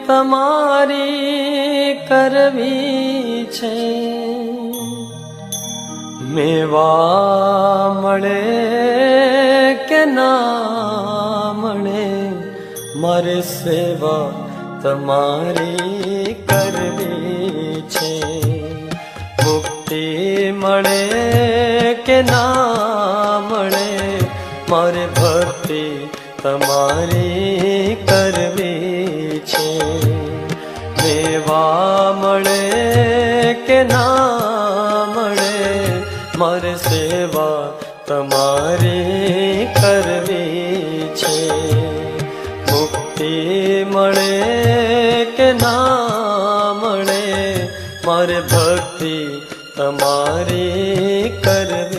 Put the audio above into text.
તમારી કરવી છે, મેવા મળે કે ના મળે, મારે સેવા તમારી કરવી છે. મુક્તિ મળે કે ના મળે, મારે ભક્તિ તમારી કરવી છે. મેવા મળે કે ના મળે, મારે સેવા તમારી કરવી છે. મુક્તિ મળે કે ના મળે, મારે ભક્તિ તમારી કરવી